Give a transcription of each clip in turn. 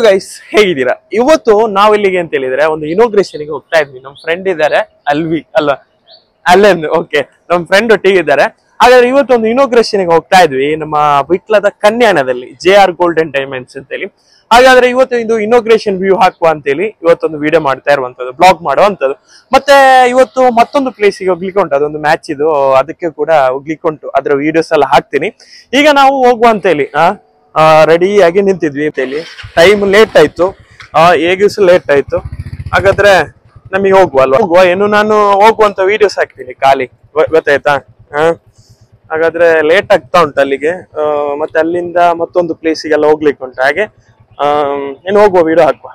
Guys ಹೇಗಿದ್ದೀರಾ? ಇವತ್ತು ನಾವು ಇಲ್ಲಿಗೆ ಅಂತ ಹೇಳಿದ್ರೆ ಒಂದು ಇನೋಗ್ರೇಷನ್ ಗೆ ಹೋಗ್ತಾ ಇದ್ವಿ. ನಮ್ಮ ಫ್ರೆಂಡ್ ಇದ್ದಾರೆ ಅಲ್ಲೆನ್ ಓಕೆ, ನಮ್ಮ ಫ್ರೆಂಡ್ ಒಟ್ಟಿಗೆ ಇದ್ದಾರೆ. ಹಾಗಾದ್ರೆ ಇವತ್ತು ಒಂದು ಇನೋಗ್ರೇಷನ್ ಗೆ ಹೋಗ್ತಾ ಇದ್ವಿ ನಮ್ಮ ವಿಟ್ಲದ ಕನ್ಯಾಣದಲ್ಲಿ JR ಗೋಲ್ಡನ್ ಡೈಮಂಡ್ಸ್ ಅಂತ ಹೇಳಿ. ಹಾಗಾದ್ರೆ ಇವತ್ತು ಇದು ಇನೋಗ್ರೇಷನ್ ವ್ಯೂ ಹಾಕುವ ಅಂತ ಹೇಳಿ ಇವತ್ತೊಂದು ವಿಡಿಯೋ ಮಾಡ್ತಾ ಇರುವಂತದ್ದು, ಬ್ಲಾಗ್ ಮಾಡುವಂತದ್ದು. ಮತ್ತೆ ಇವತ್ತು ಮತ್ತೊಂದು ಪ್ಲೇಸಿಗೆ ಹೋಗ್ಲಿಕ್ಕೆ ಉಂಟು, ಅದೊಂದು ಮ್ಯಾಚ್ ಇದು, ಅದಕ್ಕೆ ಕೂಡ ಹೋಗ್ಲಿಕ್ಕೆ ಉಂಟು. ಅದ್ರ ವಿಡಿಯೋಸ್ ಎಲ್ಲ ಹಾಕ್ತೀನಿ. ಈಗ ನಾವು ಹೋಗುವ ಅಂತ ಹೇಳಿ ರೆಡಿ ಆಗಿ ನಿಂತಿದ್ವಿ ಅಂತ ಹೇಳಿ. ಟೈಮ್ ಲೇಟ್ ಆಯ್ತು, ಹೇಗೂ ಲೇಟ್ ಆಯ್ತು. ಹಾಗಾದ್ರೆ ನಮಗೆ ಹೋಗುವ ಏನು ನಾನು ಹೋಗುವಂತ ವಿಡಿಯೋಸ್ ಹಾಕ್ತೀನಿ ಖಾಲಿ, ಗೊತ್ತಾಯ್ತಾ? ಹಾಗಾದ್ರೆ ಲೇಟ್ ಆಗ್ತಾ ಉಂಟು ಅಲ್ಲಿಗೆ. ಮತ್ತೆ ಅಲ್ಲಿಂದ ಮತ್ತೊಂದು ಪ್ಲೇಸಿಗೆಲ್ಲ ಹೋಗ್ಲಿಕ್ಕೆ ಉಂಟು. ಹಾಗೆ ಏನು ಹೋಗುವ ವಿಡಿಯೋ ಹಾಕುವ.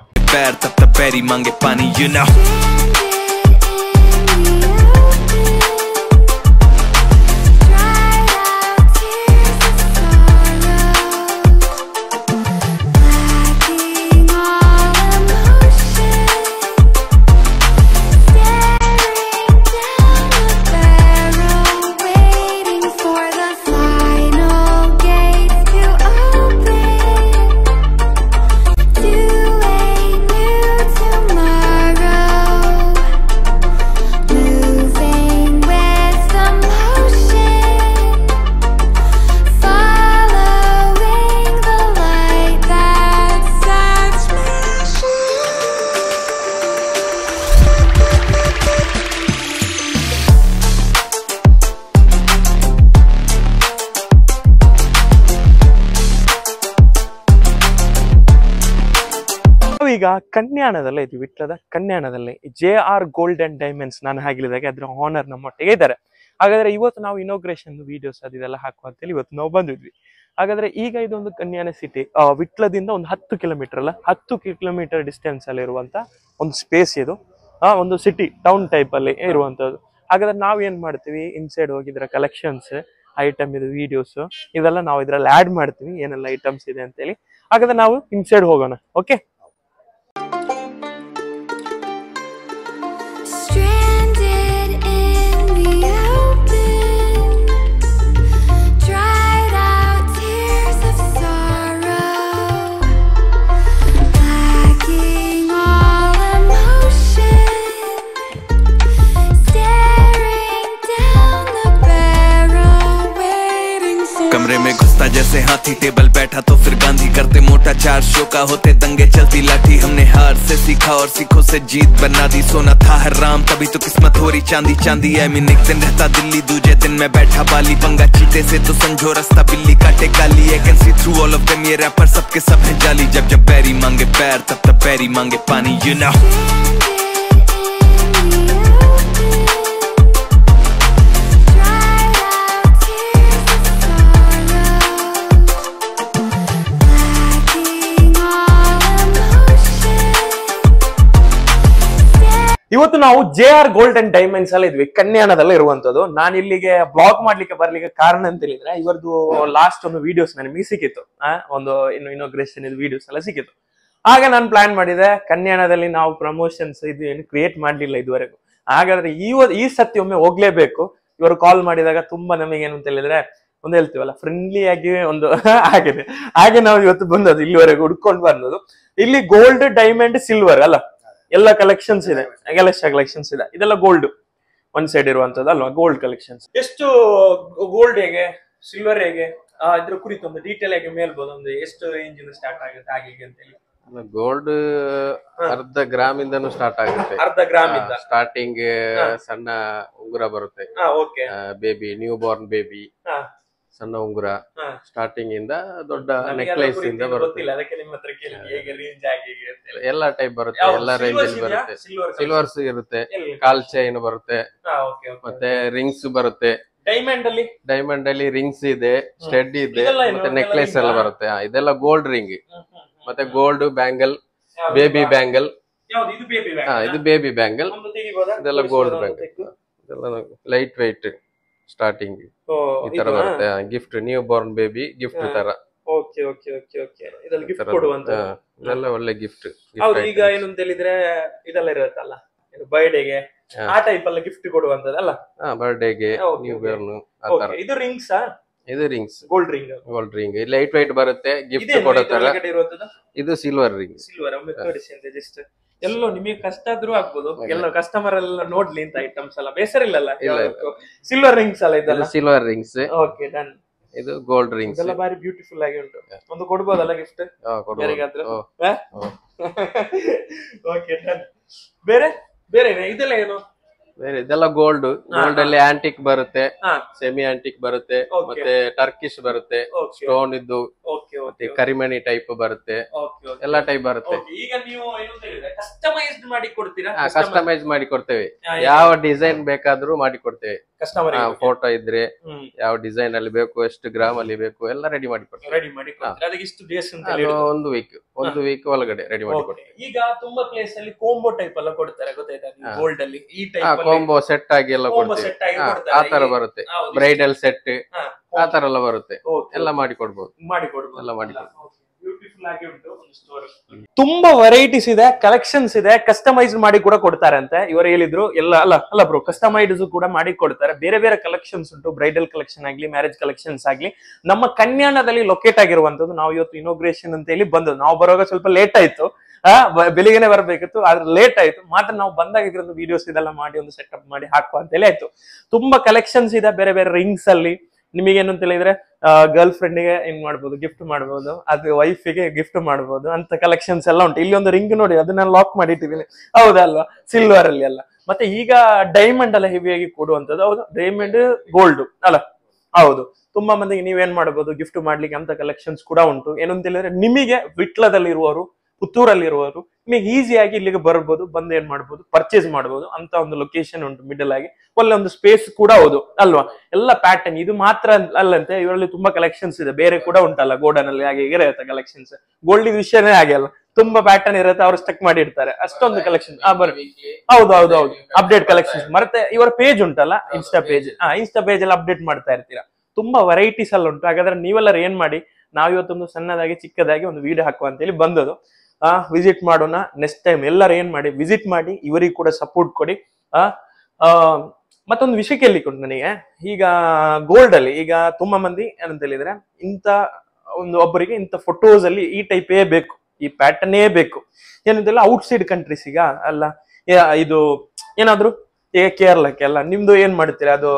ಈಗ ಕನ್ಯಾಣದಲ್ಲೇ ಇದ್ವಿ, ವಿಟ್ಲದ ಕನ್ಯಾಣದಲ್ಲಿ JR ಗೋಲ್ಡನ್ ಡೈಮಂಡ್ಸ್. ನಾನು ಹೇಳಿದಾಗೆ ಅದ್ರ ಓನರ್ ನಮ್ಮೊಟ್ಟಿಗೆ ಇದ್ದಾರೆ. ಹಾಗಾದ್ರೆ ಇವತ್ತು ನಾವು ಇನೋಗ್ರೇಷನ್ ವಿಡಿಯೋಸ್ ಅದೆಲ್ಲ ಹಾಕುವ ಅಂತೇಳಿ ಇವತ್ತು ನಾವು ಬಂದಿದ್ವಿ. ಹಾಗಾದ್ರೆ ಈಗ ಇದೊಂದು ಕನ್ಯಾಣ ಸಿಟಿ, ವಿಟ್ಲದಿಂದ ಒಂದು 10 ಕಿಲೋಮೀಟರ್ ಅಲ್ಲ, 10 ಕಿಲೋಮೀಟರ್ ಡಿಸ್ಟೆನ್ಸ್ ಅಲ್ಲಿ ಇರುವಂತ ಒಂದು ಸ್ಪೇಸ್ ಇದು. ಒಂದು ಸಿಟಿ ಟೌನ್ ಟೈಪ್ ಅಲ್ಲಿ ಇರುವಂತದ್ದು. ಹಾಗಾದ್ರೆ ನಾವ್ ಏನ್ ಮಾಡ್ತೀವಿ, ಇನ್ಸೈಡ್ ಹೋಗಿದ್ರ ಕಲೆಕ್ಷನ್ಸ್ ಐಟಮ್ ಇದು ವಿಡಿಯೋಸ್ ಇದೆಲ್ಲ ನಾವು ಇದ್ರಲ್ಲಿ ಆಡ್ ಮಾಡ್ತೀವಿ, ಏನೆಲ್ಲ ಐಟಮ್ಸ್ ಇದೆ ಅಂತೇಳಿ. ಹಾಗಾದ್ರೆ ನಾವು ಇನ್ಸೈಡ್ ಹೋಗೋಣ. ಓಕೆ, कमरे में घुसता जैसे हाथी, टेबल बैठा तो फिर गांधी करते मोटा, 4 शो का होते दंगे चलती लाठी। हमने हार से सीखा और सीखों से जीत बना दी, सोना था हर राम तभी तो किस्मत हो रही चांदी चांदी। आई मीन एक दिन रहता दिल्ली, दूजे दिन में बैठा बाली, पंगा चीते से तो समझो रास्ता बिल्ली काटे काली। I can see through all of them, ये रैपर सबके सब है जाली। जब जब पैरी मांगे पैर तब तब पैरी मांगे पानी, यू नो। ಇವತ್ತು ನಾವು JR ಗೋಲ್ಡನ್ ಡೈಮಂಡ್ಸ್ ಅಲ್ಲಿ ಇದ್ವಿ, ಕನ್ಯಾಣದಲ್ಲಿ ಇರುವಂತದ್ದು. ನಾನು ಇಲ್ಲಿಗೆ ಬ್ಲಾಗ್ ಮಾಡ್ಲಿಕ್ಕೆ ಬರ್ಲಿಕ್ಕೆ ಕಾರಣ ಅಂತ ಹೇಳಿದ್ರೆ, ಇವರದು ಲಾಸ್ಟ್ ಒಂದು ವಿಡಿಯೋಸ್ ನನಗೆ ಸಿಕ್ಕಿತ್ತು, ಒಂದು ಇನೋಗ್ರೇಷನ್ ವಿಡಿಯೋಸ್ ಎಲ್ಲ ಸಿಕ್ಕಿತ್ತು. ಆಗ ನಾನು ಪ್ಲಾನ್ ಮಾಡಿದೆ, ಕನ್ಯಾಣದಲ್ಲಿ ನಾವು ಪ್ರಮೋಷನ್ಸ್ ಇದು ಏನು ಕ್ರಿಯೇಟ್ ಮಾಡ್ಲಿಲ್ಲ ಇದುವರೆಗೂ. ಹಾಗಾದ್ರೆ ಈ ಸತಿ ಒಮ್ಮೆ ಹೋಗ್ಲೇಬೇಕು. ಇವರು ಕಾಲ್ ಮಾಡಿದಾಗ ತುಂಬಾ ನಮಗೆ ಏನು ಅಂತ ಹೇಳಿದ್ರೆ, ಒಂದು ಹೇಳ್ತೀವಲ್ಲ ಫ್ರೆಂಡ್ಲಿ ಆಗಿ ಒಂದು ಆಗಿದೆ. ಹಾಗೆ ನಾವು ಇವತ್ತು ಬಂದದ್ದು, ಇಲ್ಲಿವರೆಗೂ ಹುಡ್ಕೊಂಡು ಬಂದದ್ದು. ಇಲ್ಲಿ ಗೋಲ್ಡ್, ಡೈಮಂಡ್, ಸಿಲ್ವರ್ ಅಲ್ಲ ಎಲ್ಲ ಕಲೆಕ್ಷನ್ಸ್ ಇದೆ, ಕಲೆಕ್ಷನ್ಸ್ ಇದೆ. ಇದೆಲ್ಲ ಗೋಲ್ಡ್ ಒಂದ್ ಸೈಡ್ ಇರುವಂತದ್ದು ಅಲ್ವಾ, ಗೋಲ್ಡ್ ಕಲೆಕ್ಷನ್ಸ್. ಎಷ್ಟು ಗೋಲ್ಡ್ ಹೇಗೆ, ಸಿಲ್ವರ್ ಹೇಗೆ, ಇದ್ರ ಕುರಿತು ಒಂದು ಡೀಟೇಲ್ ಆಗಿ ಹೇಳ್ಬೋದು, ಒಂದು ಎಷ್ಟು ರೇಂಜ್ ಇಂದ ಸ್ಟಾರ್ಟ್ ಆಗುತ್ತೆ ಹಾಗೆ ಅಂತ ಹೇಳಿ. ಗೋಲ್ಡ್ ಅರ್ಧ ಗ್ರಾಮ್ ಇಂದನೂ ಸ್ಟಾರ್ಟ್ ಆಗುತ್ತೆ. ಅರ್ಧ ಗ್ರಾಮ್ ಇಂದ ಸ್ಟಾರ್ಟಿಂಗ್ ಸಣ್ಣ ಉಂಗುರ ಬರುತ್ತೆ, ಬೇಬಿ ನ್ಯೂ ಬಾರ್ನ್ ಬೇಬಿ ಸಣ್ಣ ಉಂಗುರ ಸ್ಟಾರ್ಟಿಂಗ್ ಇಂದ ದೊಡ್ಡ ನೆಕ್ಲೇಸ್ ಇಂದ ಬರುತ್ತೆ. ಎಲ್ಲ ಟೈಪ್ ಬರುತ್ತೆ, ಎಲ್ಲ ರೇಂಜ್ ಅಲ್ಲಿ ಬರುತ್ತೆ. ಸಿಲ್ವರ್ಸ್ ಇರುತ್ತೆ, ಕಾಲ್ ಚೈನ್ ಬರುತ್ತೆ, ಮತ್ತೆ ರಿಂಗ್ಸ್ ಬರುತ್ತೆ. ಡೈಮಂಡ್ ಅಲ್ಲಿ ರಿಂಗ್ಸ್ ಇದೆ, ಸ್ಟೆಡ್ ಇದೆ, ಮತ್ತೆ ನೆಕ್ಲೇಸ್ ಎಲ್ಲ ಬರುತ್ತೆ. ಇದೆಲ್ಲ ಗೋಲ್ಡ್ ರಿಂಗ್, ಮತ್ತೆ ಗೋಲ್ಡ್ ಬ್ಯಾಂಗಲ್, ಬೇಬಿ ಬ್ಯಾಂಗಲ್. ಇದು ಬೇಬಿ ಬ್ಯಾಂಗಲ್, ಇದೆಲ್ಲ ಗೋಲ್ಡ್ ಬ್ಯಾಂಗಲ್. ಇದೆಲ್ಲ ಲೈಟ್ ವೆಯ್ಟ್ ಸ್ಟಾರ್ಟಿಂಗ್ ಈ ತರ ಬರುತ್ತೆ. Gift new Born baby gift ತರ. ಇದೆಲ್ಲ ಒಳ್ಳೆ ಗಿಫ್ಟ್. ಈಗ ಏನು ಅಂತ ಹೇಳಿದ್ರೆ ಇದೆಲ್ಲ ಇರುತ್ತಲ್ಲ, ಬರ್ಡೇಗೆ ಆ ಟೈಪ್ ಎಲ್ಲ ಗಿಫ್ಟ್ ಕೊಡುವಂತದಲ್ಲ, ಬರ್ಡೇಗೆ ನ್ಯೂ ಬಾರ್ನ್. ಇದು ರಿಂಗ್ಸ್ ಇದು rings, gold ring. Gold ring light white ಬರುತ್ತೆ, ಗಿಫ್ಟ್ ಕೊಡುತ್ತಾರೆ. ಇದು ಸಿಲ್ವರ್ ರಿಂಗ್. ಸಿಲ್ವರ್ ಒಮ್ಮೆ ತೋರಿಸಿ ಅಂತ ಜಸ್ಟ್ ಎಲ್ಲೋ ನಿಮಗೆ ಕಷ್ಟ ಆದ್ರೂ ಆಗ್ಬೋದು, ಎಲ್ಲ ಕಸ್ಟಮರ್ ಎಲ್ಲ ನೋಡ್ಲಿ ಅಂತ ಐಟಮ್ಸ್ ಎಲ್ಲ ಬೇಸರ ಇಲ್ಲಲ್ಲ. ಸಿಲ್ವರ್ ರಿಂಗ್ಸ್ ಅಲ್ಲ ಇದೆಲ್ಲ? Silver rings. Okay done. ಇದು ಗೋಲ್ಡ್ ರಿಂಗ್ಸ್ ಎಲ್ಲ ಬಾರಿ ಬ್ಯೂಟಿಫುಲ್ ಆಗಿ ಉಂಟು. ಒಂದು ಕೊಡ್ಬೋದಲ್ಲ ಗಿಫ್ಟ್ ಯಾರಿಗಾದ್ರೂ? Okay done. ಬೇರೆ ಬೇರೆ ಇದೆಲ್ಲ ಏನು? ಬೇರೆ ಇದೆಲ್ಲ ಗೋಲ್ಡ್. ಗೋಲ್ಡ್ ಅಲ್ಲಿ ಆಂಟಿಕ್ ಬರುತ್ತೆ, ಸೆಮಿ ಆಂಟಿಕ್ ಬರುತ್ತೆ, ಮತ್ತೆ ಟರ್ಕಿಶ್ ಬರುತ್ತೆ, ಸ್ಟೋನ್ ಇದ್ದು, ಮತ್ತೆ ಕರಿಮಣಿ ಟೈಪ್ ಬರುತ್ತೆ, ಎಲ್ಲ ಟೈಪ್ ಬರುತ್ತೆ. ಈಗ ನೀವು ಕಸ್ಟಮೈಸ್ಡ್ ಮಾಡಿ ಕೊಡ್ತೀರಾ? ಕಸ್ಟಮೈಸ್ ಮಾಡಿ ಕೊಡ್ತೇವೆ, ಯಾವ ಡಿಸೈನ್ ಬೇಕಾದ್ರೂ ಮಾಡಿ ಕೊಡ್ತೇವೆ. ಕಸ್ಟಮರ್ ಫೋಟೋ ಇದ್ರೆ ಯಾವ ಡಿಸೈನ್ ಅಲ್ಲಿ ಬೇಕು, ಎಷ್ಟು ಗ್ರಾಮ್ ಅಲ್ಲಿ ಬೇಕು ಎಲ್ಲ ರೆಡಿ ಮಾಡಿ ಕೊಡ್ತೇವೆ. ಒಂದು ವೀಕ್ ಒಳಗಡೆ ರೆಡಿ ಮಾಡಿ ಕೊಡ್ತೇವೆ. ಈಗ ತುಂಬಾ ಪ್ಲೇಸ್ ಅಲ್ಲಿ ಕೋಂಬೋ ಟೈಪ್ ಎಲ್ಲ ಕೊಡ್ತಾರೆ, ಗೊತ್ತಾಯ್ತಾ? ಗೋಲ್ಡ್ ಅಲ್ಲಿ ಈ ಟೈಪ್ ಕಾಂಬೋ ಸೆಟ್ ಆಗಿ ಎಲ್ಲ ಕೊಡ್ತೇವೆ. ಆ ತರ ಬರುತ್ತೆ, ಬ್ರೈಡಲ್ ಸೆಟ್ ಆ ತರ ಎಲ್ಲ ಬರುತ್ತೆ, ಎಲ್ಲ ಮಾಡಿ ಕೊಡ್ಬೋದು. ಎಲ್ಲ ಮಾಡಿ ಬ್ಯೂಟಿಫುಲ್ ಆಗಿ ಉಂಟು ಒಂದು ಸ್ಟೋರ್. ತುಂಬಾ ವೆರೈಟೀಸ್ ಇದೆ, ಕಲೆಕ್ಷನ್ಸ್ ಇದೆ, ಕಸ್ಟಮೈಸ್ ಮಾಡಿ ಕೂಡ ಕೊಡ್ತಾರೆ ಅಂತೆ ಇವರು ಹೇಳಿದ್ರು. ಎಲ್ಲ ಅಲ್ಲ ಬ್ರೋ, ಕಸ್ಟಮೈಸ್ ಕೂಡ ಮಾಡಿ ಕೊಡ್ತಾರೆ. ಬೇರೆ ಬೇರೆ ಕಲೆಕ್ಷನ್ಸ್ ಉಂಟು, ಬ್ರೈಡಲ್ ಕಲೆಕ್ಷನ್ ಆಗ್ಲಿ, ಮ್ಯಾರೇಜ್ ಕಲೆಕ್ಷನ್ಸ್ ಆಗ್ಲಿ. ನಮ್ಮ ಕನ್ಯಾಣದಲ್ಲಿ ಲೊಕೇಟ್ ಆಗಿರುವಂತದ್ದು. ನಾವು ಇವತ್ತು ಇನೋಗ್ರೇಷನ್ ಅಂತ ಹೇಳಿ ಬಂದದ್ದು. ನಾವು ಬರುವಾಗ ಸ್ವಲ್ಪ ಲೇಟ್ ಆಯ್ತು, ಬೆಳಿಗ್ಗೆನೆ ಬರ್ಬೇಕಿತ್ತು, ಆದ್ರೆ ಲೇಟ್ ಆಯ್ತು. ಮಾತ್ರ ನಾವು ಬಂದಾಗ ಇದ್ರದ್ದು ವಿಡಿಯೋಸ್ ಇದೆಲ್ಲ ಮಾಡಿ ಒಂದು ಸೆಟಪ್ ಮಾಡಿ ಹಾಕುವ ಅಂತ ಹೇಳಿ ಆಯ್ತು. ತುಂಬಾ ಕಲೆಕ್ಷನ್ಸ್ ಇದೆ ಬೇರೆ ಬೇರೆ ರಿಂಗ್ಸ್ ಅಲ್ಲಿ. ನಿಮಗೇನು ಅಂತ ಹೇಳಿದ್ರೆ ಗರ್ಲ್ ಫ್ರೆಂಡ್ಗೆ ಏನ್ ಮಾಡ್ಬೋದು, ಗಿಫ್ಟ್ ಮಾಡ್ಬೋದು, ಅದು ವೈಫಿಗೆ ಗಿಫ್ಟ್ ಮಾಡ್ಬೋದು ಅಂತ ಕಲೆಕ್ಷನ್ಸ್ ಎಲ್ಲ ಉಂಟು. ಇಲ್ಲಿ ಒಂದು ರಿಂಗ್ ನೋಡಿ, ಅದನ್ನ ಲಾಕ್ ಮಾಡಿ ಇಟ್ಟಿದ್ದೀನಿ, ಹೌದಲ್ವಾ? ಸಿಲ್ವರ್ ಅಲ್ಲಿ ಎಲ್ಲ. ಮತ್ತೆ ಈಗ ಡೈಮಂಡ್ ಎಲ್ಲ ಹೆವಿಯಾಗಿ ಕೊಡುವಂತದ್ದು. ಹೌದು, ಡೈಮಂಡ್ ಗೋಲ್ಡ್ ಅಲ್ಲ? ಹೌದು. ತುಂಬಾ ಮಂದಿಗೆ ನೀವೇನ್ ಮಾಡ್ಬೋದು ಗಿಫ್ಟ್ ಮಾಡ್ಲಿಕ್ಕೆ ಅಂತ ಕಲೆಕ್ಷನ್ಸ್ ಕೂಡ ಉಂಟು. ಏನು ಅಂತ ಹೇಳಿದ್ರೆ ನಿಮಗೆ ವಿಟ್ಲದಲ್ಲಿ ಇರುವವರು, ಪುತ್ತೂರಲ್ಲಿ ಇರುವವರು ನಿಮಗೆ ಈಸಿಯಾಗಿ ಇಲ್ಲಿಗೆ ಬರ್ಬೋದು, ಬಂದು ಏನ್ ಮಾಡ್ಬೋದು, ಪರ್ಚೇಸ್ ಮಾಡ್ಬೋದು ಅಂತ ಒಂದು ಲೊಕೇಶನ್ ಉಂಟು ಮಿಡಲ್ ಆಗಿ. ಒಳ್ಳೆ ಒಂದು ಸ್ಪೇಸ್ ಕೂಡ ಹೌದು ಅಲ್ವಾ? ಎಲ್ಲ ಪ್ಯಾಟರ್ನ್ ಇದು ಮಾತ್ರ ಅಲ್ಲಂತೆ, ಇವರಲ್ಲಿ ತುಂಬಾ ಕಲೆಕ್ಷನ್ಸ್ ಇದೆ, ಬೇರೆ ಕೂಡ ಉಂಟಲ್ಲ ಗೋಡನ್ ಅಲ್ಲಿ. ಹಾಗೆ ಇರುತ್ತೆ ಕಲೆಕ್ಷನ್ಸ್. ಗೋಲ್ಡ್ ವಿಷಯನೇ ಹಾಗೆ ಅಲ್ಲ, ತುಂಬಾ ಪ್ಯಾಟರ್ನ್ ಇರುತ್ತೆ, ಅವ್ರು ಸ್ಟಕ್ ಮಾಡಿ ಇಡ್ತಾರೆ, ಅಷ್ಟೊಂದು ಕಲೆಕ್ಷನ್. ಹೌದು, ಅಪ್ಡೇಟ್ ಕಲೆಕ್ಷನ್ಸ್. ಮತ್ತೆ ಇವರ ಪೇಜ್ ಉಂಟಲ್ಲ, ಇನ್ಸ್ಟಾ ಪೇಜ್ ಅಲ್ಲಿ ಅಪ್ಡೇಟ್ ಮಾಡ್ತಾ ಇರ್ತೀರಾ. ತುಂಬಾ ವೆರೈಟೀಸ್ ಎಲ್ಲ ಉಂಟು. ಹಾಗಾದ್ರೆ ನೀವೆಲ್ಲರೂ ಏನ್ ಮಾಡಿ, ನಾವಿವತ್ತೊಂದು ಸಣ್ಣದಾಗಿ ಚಿಕ್ಕದಾಗಿ ಒಂದು ವಿಡಿಯೋ ಹಾಕುವ ಅಂತ ಹೇಳಿ ಬಂದದ್ದು. ವಿಸಿಟ್ ಮಾಡೋಣ ನೆಕ್ಸ್ಟ್ ಟೈಮ್. ಎಲ್ಲರೂ ಏನ್ ಮಾಡಿ, ವಿಸಿಟ್ ಮಾಡಿ, ಇವರಿಗೆ ಕೂಡ ಸಪೋರ್ಟ್ ಕೊಡಿ. ಮತ್ತೊಂದು ವಿಷಯ ಕೇಳಲಿಕ್ಕೆ ನನಗೆ, ಈಗ ಗೋಲ್ಡ್ ಅಲ್ಲಿ ಈಗ ತುಂಬಾ ಮಂದಿ ಏನಂತ ಹೇಳಿದ್ರೆ, ಇಂತ ಒಂದು ಒಬ್ಬರಿಗೆ ಇಂತ ಫೋಟೋಸ್ ಅಲ್ಲಿ ಈ ಟೈಪೇ ಬೇಕು, ಈ ಪ್ಯಾಟರ್ನೇ ಬೇಕು ಏನಂತೆಲ್ಲ. ಔಟ್ಸೈಡ್ ಕಂಟ್ರೀಸ್ ಈಗ ಅಲ್ಲ, ಇದು ಏನಾದ್ರು ಕೇರಳಕ್ಕೆ ಎಲ್ಲ ನಿಮ್ದು ಏನ್ ಮಾಡ್ತೀರಾ, ಅದು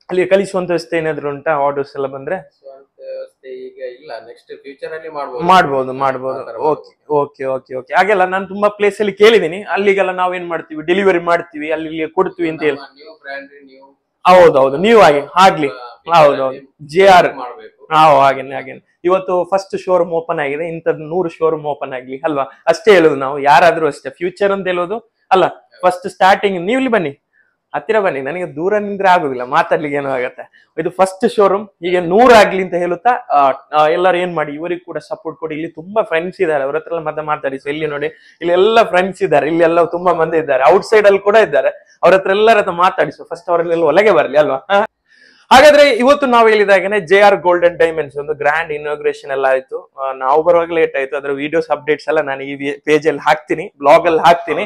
ಅಲ್ಲಿ ಕಲಿಸುವಂತ ವ್ಯವಸ್ಥೆ ಏನಾದ್ರು ಉಂಟಾ? ಆರ್ಡರ್ಸ್ ಎಲ್ಲ ಬಂದ್ರೆ ಈಗ ಇಲ್ಲ, ನೆಕ್ಸ್ಟ್ ಫ್ಯೂಚರ್ ಅಲ್ಲಿ ಮಾಡ್ಬೋದು. ಓಕೆ. ಹಾಗೆಲ್ಲ ನಾನು ತುಂಬಾ ಪ್ಲೇಸ್ ಅಲ್ಲಿ ಕೇಳಿದೀನಿ. ಅಲ್ಲಿಗೆಲ್ಲ ನಾವೇನ್ ಮಾಡ್ತೀವಿ, ಡೆಲಿವರಿ ಮಾಡ್ತೀವಿ, ಅಲ್ಲಿ ಕೊಡ್ತೀವಿ ಅಂತ ಹೇಳಿ. ಹೌದು, ನೀವು ಆಗ್ಲಿ. ಹೌದು, JR ಹಾಗೇನೆ. ಇವತ್ತು ಫಸ್ಟ್ ಶೋರೂಮ್ ಓಪನ್ ಆಗಿದೆ, ಇಂಥದ್ದು 100 ಶೋರೂಮ್ ಓಪನ್ ಆಗ್ಲಿ ಅಲ್ವಾ? ಅಷ್ಟೇ ಹೇಳುದು ನಾವು, ಯಾರಾದ್ರೂ ಅಷ್ಟೇ. ಫ್ಯೂಚರ್ ಅಂತ ಹೇಳೋದು ಅಲ್ಲ, ಫಸ್ಟ್ ಸ್ಟಾರ್ಟಿಂಗ್. ನೀವು ಇಲ್ಲಿ ಬನ್ನಿ, ಹತ್ತಿರ ಬನ್ನಿ, ನನಗೆ ದೂರ ನಿಂದ್ರೆ ಆಗುದಿಲ್ಲ, ಮಾತಾಡ್ಲಿಕ್ಕೆ ಏನೋ ಆಗತ್ತೆ. ಇದು ಫಸ್ಟ್ ಶೋರೂಮ್, ಹೀಗೆ 100 ಆಗ್ಲಿ ಅಂತ ಹೇಳುತ್ತಾ ಎಲ್ಲರೂ ಏನ್ ಮಾಡಿ, ಇವರಿಗೆ ಕೂಡ ಸಪೋರ್ಟ್ ಕೊಡಿ. ಇಲ್ಲಿ ತುಂಬಾ ಫ್ರೆಂಡ್ಸ್ ಇದ್ದಾರೆ, ಅವ್ರ ಹತ್ರ ಮತ್ತೆ ಮಾತಾಡಿ. ಸೊ ಇಲ್ಲಿ ನೋಡಿ, ಇಲ್ಲಿ ಎಲ್ಲ ಫ್ರೆಂಡ್ಸ್ ಇದ್ದಾರೆ, ಇಲ್ಲಿ ಎಲ್ಲ ತುಂಬಾ ಮಂದಿ ಇದ್ದಾರೆ, ಔಟ್ ಸೈಡ್ ಅಲ್ಲಿ ಕೂಡ ಇದ್ದಾರೆ. ಅವ್ರ ಹತ್ರ ಎಲ್ಲರ ಹತ್ರ ಮಾತಾಡಿಸು, ಫಸ್ಟ್ ಅವರೆಲ್ಲ ಒಳಗೆ ಬರ್ಲಿ ಅಲ್ವಾ? ಹಾಗಾದ್ರೆ ಇವತ್ತು ನಾವು ಹೇಳಿದಾಗನೆ JR ಗೋಲ್ಡ್ ಅಂಡ್ ಡೈಮಂಡ್ಸ್ ಒಂದು ಗ್ರ್ಯಾಂಡ್ ಇನಾಗ್ರೇಷನ್ ಎಲ್ಲ ಆಯ್ತು. ನಾವು ಬರುವಾಗ ಲೇಟ್ ಆಯ್ತು, ಅದ್ರ ವಿಡಿಯೋಸ್ ಅಪ್ಡೇಟ್ಸ್ ಎಲ್ಲ ನಾನು ಈ ಪೇಜ್ ಅಲ್ಲಿ ಹಾಕ್ತೀನಿ, ಬ್ಲಾಗ್ ಅಲ್ಲಿ ಹಾಕ್ತೀನಿ,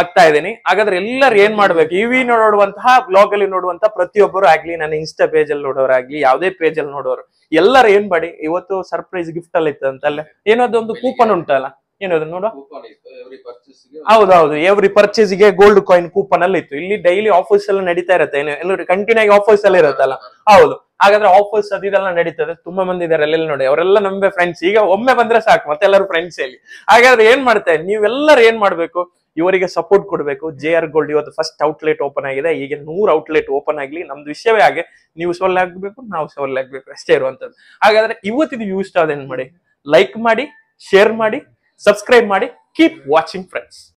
ಆಗ್ತಾ ಇದ್ದೀನಿ. ಹಾಗಾದ್ರೆ ಎಲ್ಲರೂ ಏನ್ ಮಾಡ್ಬೇಕು, ಈ ನೋಡುವಂತಹ ಬ್ಲಾಗ್ ಅಲ್ಲಿ ನೋಡುವಂತಹ ಪ್ರತಿಯೊಬ್ಬರು ಆಗ್ಲಿ, ನನ್ನ ಇನ್ಸ್ಟಾ ಪೇಜ್ ಅಲ್ಲಿ ನೋಡೋರಾಗ್ಲಿ, ಯಾವ್ದೇ ಪೇಜ್ ಅಲ್ಲಿ ನೋಡೋರು ಎಲ್ಲರೂ ಏನ್ ಮಾಡಿ, ಇವತ್ತು ಸರ್ಪ್ರೈಸ್ ಗಿಫ್ಟ್ ಅಲ್ಲಿ ಇತ್ತು ಅಂತಲ್ಲ, ಏನೋದೊಂದು ಕೂಪನ್ ಉಂಟಲ್ಲ, ಏನದು ನೋಡುವ. ಹೌದು, ಎವ್ರಿ ಪರ್ಚೇಸ್ಗೆ ಗೋಲ್ಡ್ ಕಾಯಿನ್ ಕೂಪನ್ ಅಲ್ಲಿ ಇತ್ತು. ಇಲ್ಲಿ ಡೈಲಿ ಆಫರ್ಸ್ ಎಲ್ಲ ನಡೀತಾ ಇರುತ್ತೆ, ಎಲ್ಲರೂ ಕಂಟಿನ್ಯೂ ಆಗಿ ಆಫರ್ಸ್ ಎಲ್ಲ ಇರುತ್ತಲ್ಲ. ಹೌದು, ಹಾಗಾದ್ರೆ ಆಫರ್ಸ್ ಅದೆಲ್ಲ ನಡೀತದೆ. ತುಂಬಾ ಮಂದಿ ಇದಾರೆ ಅಲ್ಲೆಲ್ಲ ನೋಡಿ, ಅವರೆಲ್ಲ ನಮ್ಗೆ ಫ್ರೆಂಡ್ಸ್. ಈಗ ಒಮ್ಮೆ ಬಂದ್ರೆ ಸಾಕು, ಮತ್ತೆ ಎಲ್ಲರೂ ಫ್ರೆಂಡ್ಸ್ ಹೇಳಿ. ಹಾಗಾದ್ರೆ ಏನ್ ಮಾಡ್ತಾರೆ, ನೀವೆಲ್ಲರೂ ಏನ್ ಮಾಡ್ಬೇಕು, ಇವರಿಗೆ ಸಪೋರ್ಟ್ ಕೊಡ್ಬೇಕು. JR ಗೋಲ್ಡ್ ಇವತ್ತು ಫಸ್ಟ್ ಔಟ್ಲೆಟ್ ಓಪನ್ ಆಗಿದೆ. ಈಗ 100 ಔಟ್ಲೆಟ್ ಓಪನ್ ಆಗ್ಲಿ, ನಮ್ದು ವಿಷಯವೇ ಹಾಗೆ. ನೀವು ಸೊಳ್ಳೆ ಆಗ್ಬೇಕು, ನಾವು ಸೊಳ್ಳೆ ಆಗ್ಬೇಕು, ಅಷ್ಟೇ ಇರುವಂತದ್ದು. ಹಾಗಾದ್ರೆ ಇವತ್ತಿದು ಯೂಸ್ ಆದ ಏನ್ ಮಾಡಿ, ಲೈಕ್ ಮಾಡಿ, ಶೇರ್ ಮಾಡಿ, ಸಬ್ಸ್ಕ್ರೈಬ್ ಮಾಡಿ. Keep watching friends.